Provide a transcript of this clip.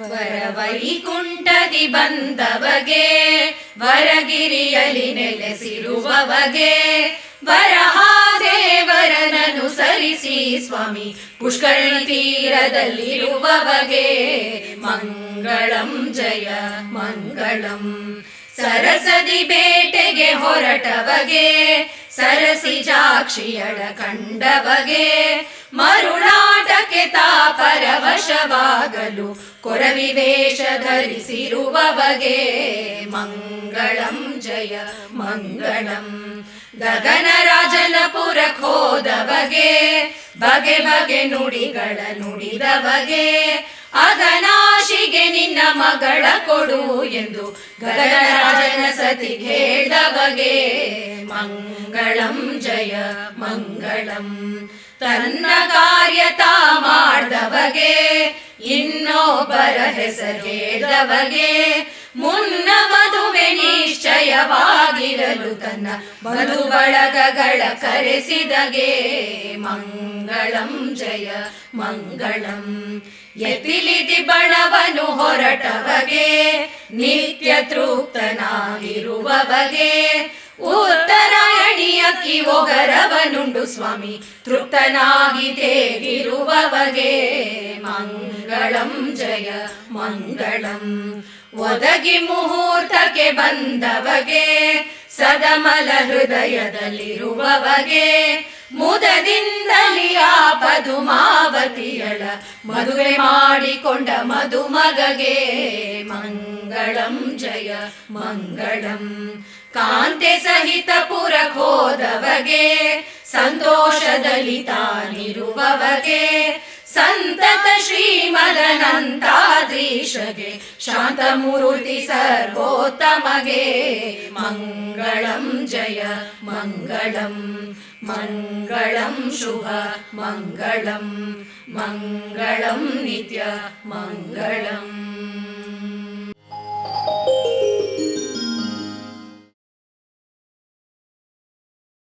ವರವೈಕುಂಠದಿ ಬಂದವಗೆ ವರಗಿರಿಯಲಿ ನೆಲೆಸಿರುವವಗೆ ವರಹಾದೇವರನನು ಸರಿಸಿ ಸ್ವಾಮಿ ಪುಷ್ಕರಣಿ ತೀರದಲ್ಲಿರುವವಗೆ ಮಂಗಳಂ ಜಯ ಮಂಗಳಂ. ಸರಸದಿ ಬೇಟೆಗೆ ಹೊರಟವಗೆ ಸರಸಿಜಾಕ್ಷಿಯಳ ಕಂಡವಗೆ ಮರುಳಾಟಕ್ಕೆ ತಾಪರವಶವಾಗಲು ಕೊರವಿ ವೇಷ ಧರಿಸಿರುವವಗೆ ಮಂಗಳಂ ಜಯ ಮಂಗಳಂ. ಗಗನರಾಜನ ಪುರಕ್ಕೋದವಗೆ ಬಗೆ ಬಗೆ ನುಡಿಗಳ ನುಡಿದವಗೆ ಅಗನಾಶಿಗೆ ನಿನ್ನ ಮಗಳ ಕೊಡು ಎಂದು ಗಗನರಾಜನ ಸತಿ ಹೇಳಿದವಗೆ ಮಂಗಳಂ ಜಯ ಮಂಗಳಂ. ತನ್ನ ಕಾರ್ಯ ತಾ ಮಾಡ್ದವಗೆ ಇನ್ನೊಬ್ಬರ ಹೆಸರು ಹೇಳಿದವಗೆ ಮುನ್ನ ಮದುವೆ ನಿಶ್ಚಯವಾಗಿರಲು ತನ್ನ ಬಂಧು ಬಳಗಗಳ ಕರೆಸಿದಗೆ ಮಂಗಳಂ ಜಯ ಮಂಗಳಂ. ಎತ್ತಿಲಿದಿ ಬಣವನು ಹೊರಟವಗೆ ನಿತ್ಯ ತೃಪ್ತನಾಗಿರುವವಗೆ ಉತ್ತರಾಯಣಿಯಕ್ಕಿ ಒಗರವನುಂಡು ಸ್ವಾಮಿ ತೃಪ್ತನಾಗಿ ತೇಗಿರುವವಗೆ ಮಂಗಳಂ ಜಯ ಮಂಗಳಂ. ಒದಗಿ ಮುಹೂರ್ತಕ್ಕೆ ಬಂದವಗೆ ಸದಮಲ ಹೃದಯದಲ್ಲಿರುವವಗೆ ಮುದದಿಂದಲಿ ಆ ಪದುಮಾವತಿಯಳ ಮದುವೆ ಮಾಡಿಕೊಂಡ ಮದುಮಗಗೆ ಮಂಗಳಂ ಜಯ ಮಂಗಳಂ. ಕಾಂತೆ ಸಹಿತ ಪುರಕ್ಕೋದವಗೆ ಸಂತೋಷದಲ್ಲಿ ತಾನಿರುವವಗೆ ಸಂತತ ಶ್ರೀಮದನಂತಾದ್ರೀಶಗೆ ಶಾಂತಮೂರ್ತಿ ಸರ್ವೋತ್ತಮಗೆ ಮಂಗಳಂ ಜಯ ಮಂಗಳಂ. ಮಂಗಳಂ ಶುಭ ಮಂಗಳಂ ಮಂಗಳಂ ನಿತ್ಯ ಮಂಗಳಂ.